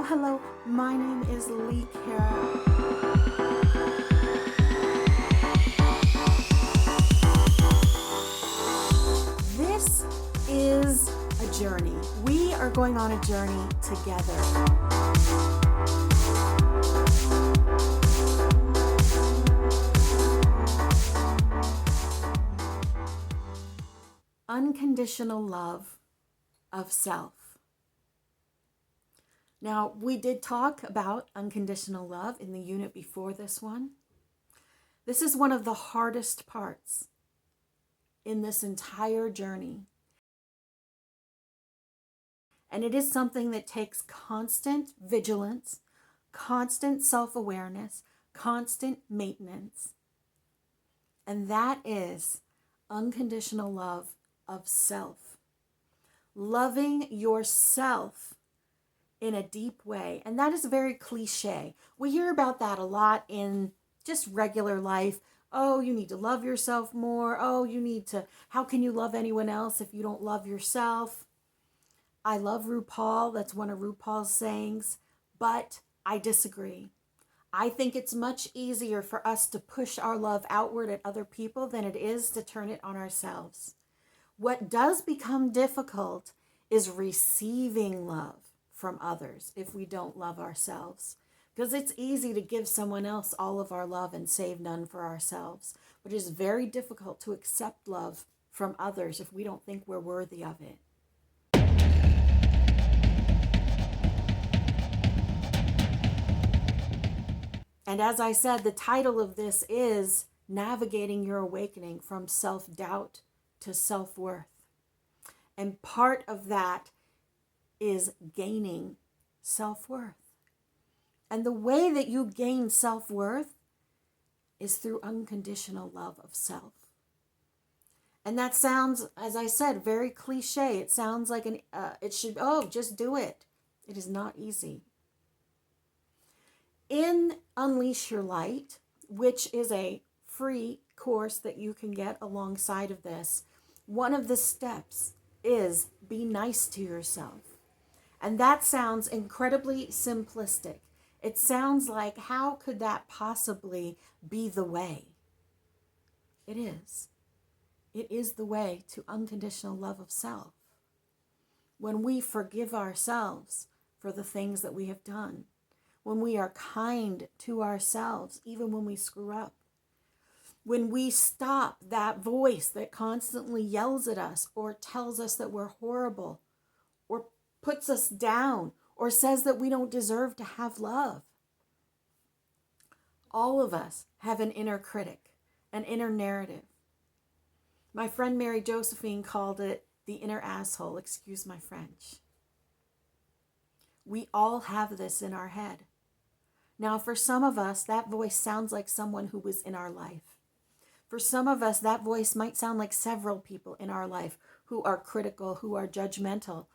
Hello. My name is Lee Kara. This is a journey. We are going on a journey together. Unconditional love of self. Now, we did talk about unconditional love in the unit before this one. This is one of the hardest parts in this entire journey. And it is something that takes constant vigilance, constant self-awareness, constant maintenance. And that is unconditional love of self. Loving yourself in a deep way. And that is very cliche. We hear about that a lot in just regular life. Oh, you need to love yourself more. Oh, how can you love anyone else if you don't love yourself? I love RuPaul. That's one of RuPaul's sayings. But I disagree. I think it's much easier for us to push our love outward at other people than it is to turn it on ourselves. What does become difficult is receiving love from others if we don't love ourselves. Because it's easy to give someone else all of our love and save none for ourselves. But it is very difficult to accept love from others if we don't think we're worthy of it. And as I said, the title of this is Navigating Your Awakening from Self-Doubt to Self-Worth. And part of that is gaining self-worth. And the way that you gain self-worth is through unconditional love of self. And that sounds, as I said, very cliche. It sounds like just do it. It is not easy. In Unleash Your Light, which is a free course that you can get alongside of this, one of the steps is be nice to yourself. And that sounds incredibly simplistic. It sounds like, how could that possibly be the way? It is. It is the way to unconditional love of self. When we forgive ourselves for the things that we have done, when we are kind to ourselves, even when we screw up, when we stop that voice that constantly yells at us or tells us that we're horrible or puts us down or says that we don't deserve to have love. All of us have an inner critic, an inner narrative. My friend Mary Josephine called it the inner asshole, excuse my French. We all have this in our head. Now, for some of us, that voice sounds like someone who was in our life. For some of us, that voice might sound like several people in our life who are critical, who are judgmental.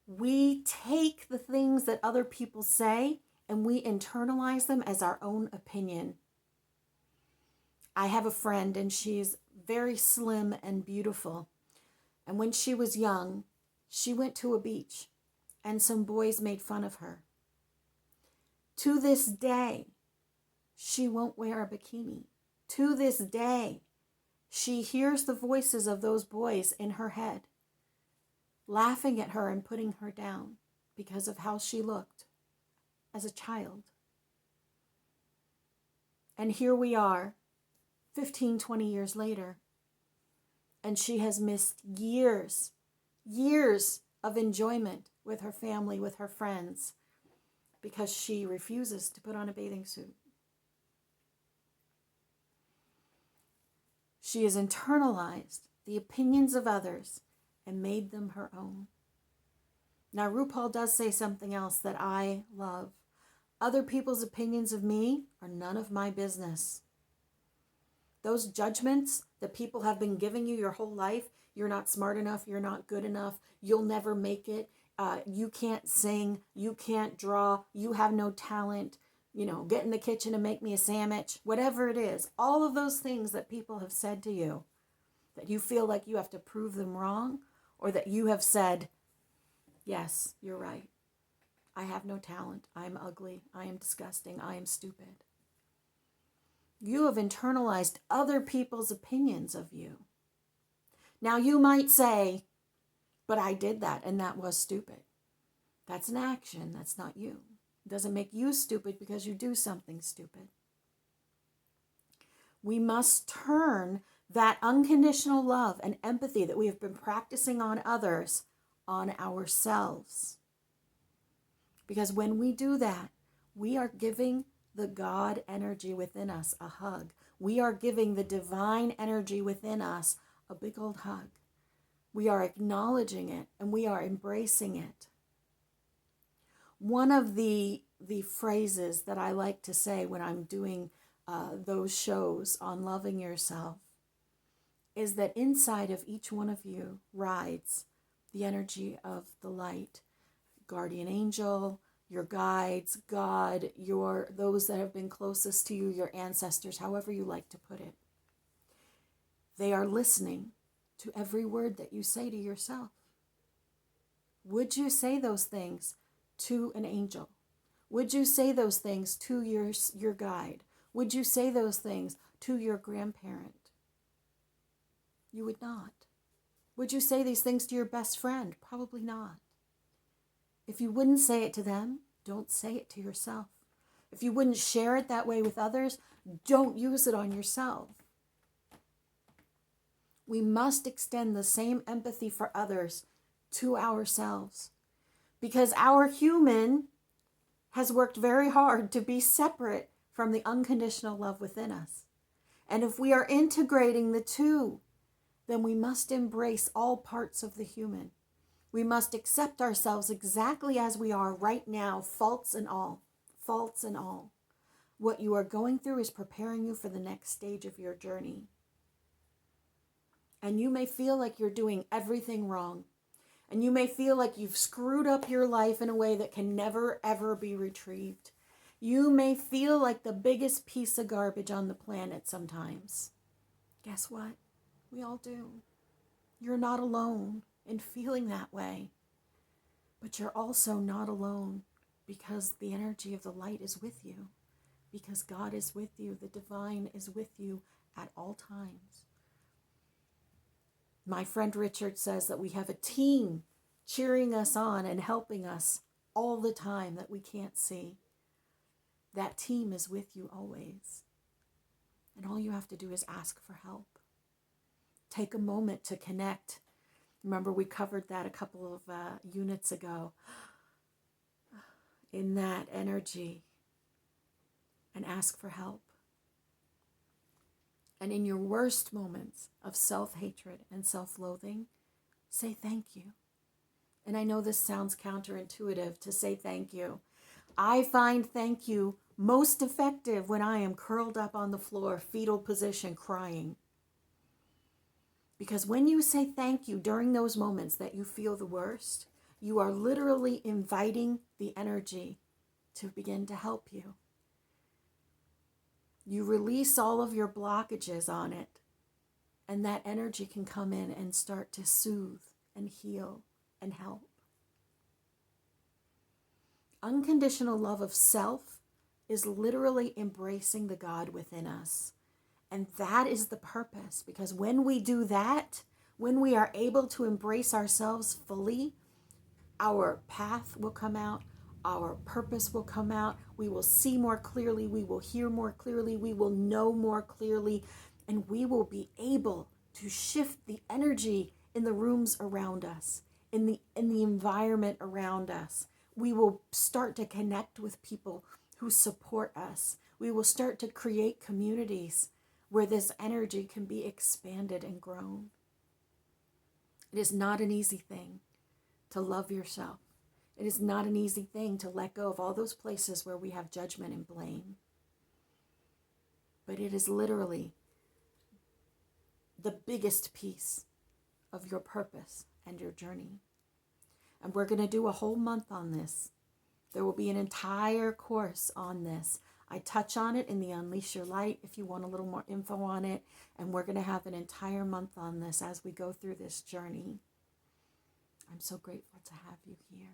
We take the things that other people say and we internalize them as our own opinion. I have a friend and she's very slim and beautiful. And when she was young, she went to a beach and some boys made fun of her. To this day, she won't wear a bikini. To this day, she hears the voices of those boys in her head, laughing at her and putting her down because of how she looked as a child. And here we are, 15, 20 years later, and she has missed years of enjoyment with her family, with her friends, because she refuses to put on a bathing suit. She has internalized the opinions of others and made them her own. Now, RuPaul does say something else that I love. Other people's opinions of me are none of my business. Those judgments that people have been giving you your whole life, you're not smart enough, you're not good enough, you'll never make it, you can't sing, you can't draw, you have no talent, get in the kitchen and make me a sandwich, whatever it is. All of those things that people have said to you, that you feel like you have to prove them wrong, or that you have said, yes, you're right. I have no talent. I am ugly. I am disgusting. I am stupid. You have internalized other people's opinions of you. Now you might say, but I did that and that was stupid. That's an action. That's not you. It doesn't make you stupid because you do something stupid. We must turn that unconditional love and empathy that we have been practicing on others on ourselves. Because when we do that, we are giving the God energy within us a hug. We are giving the divine energy within us a big old hug. We are acknowledging it and we are embracing it. One of the phrases that I like to say when I'm doing those shows on loving yourself is that inside of each one of you rides the energy of the light, guardian angel, your guides, God, those that have been closest to you, your ancestors, however you like to put it. They are listening to every word that you say to yourself. Would you say those things to an angel? Would you say those things to your guide? Would you say those things to your grandparent? You would not. Would you say these things to your best friend? Probably not. If you wouldn't say it to them, don't say it to yourself. If you wouldn't share it that way with others, don't use it on yourself. We must extend the same empathy for others to ourselves because our human has worked very hard to be separate from the unconditional love within us. And if we are integrating the two, then we must embrace all parts of the human. We must accept ourselves exactly as we are right now, faults and all. Faults and all. What you are going through is preparing you for the next stage of your journey. And you may feel like you're doing everything wrong. And you may feel like you've screwed up your life in a way that can never, ever be retrieved. You may feel like the biggest piece of garbage on the planet sometimes. Guess what? We all do. You're not alone in feeling that way. But you're also not alone because the energy of the light is with you. Because God is with you. The divine is with you at all times. My friend Richard says that we have a team cheering us on and helping us all the time that we can't see. That team is with you always. And all you have to do is ask for help. Take a moment to connect. Remember, we covered that a couple of units ago. In that energy. And ask for help. And in your worst moments of self-hatred and self-loathing, say thank you. And I know this sounds counterintuitive to say thank you. I find thank you most effective when I am curled up on the floor, fetal position, crying. Because when you say thank you during those moments that you feel the worst, you are literally inviting the energy to begin to help you. You release all of your blockages on it, and that energy can come in and start to soothe and heal and help. Unconditional love of self is literally embracing the God within us. And that is the purpose, because when we do that, when we are able to embrace ourselves fully, our path will come out, our purpose will come out, we will see more clearly, we will hear more clearly, we will know more clearly, and we will be able to shift the energy in the rooms around us, in the environment around us. We will start to connect with people who support us. We will start to create communities where this energy can be expanded and grown. It is not an easy thing to love yourself. It is not an easy thing to let go of all those places where we have judgment and blame. But it is literally the biggest piece of your purpose and your journey. And we're going to do a whole month on this. There will be an entire course on this. I touch on it in the Unleash Your Light if you want a little more info on it. And we're going to have an entire month on this as we go through this journey. I'm so grateful to have you here.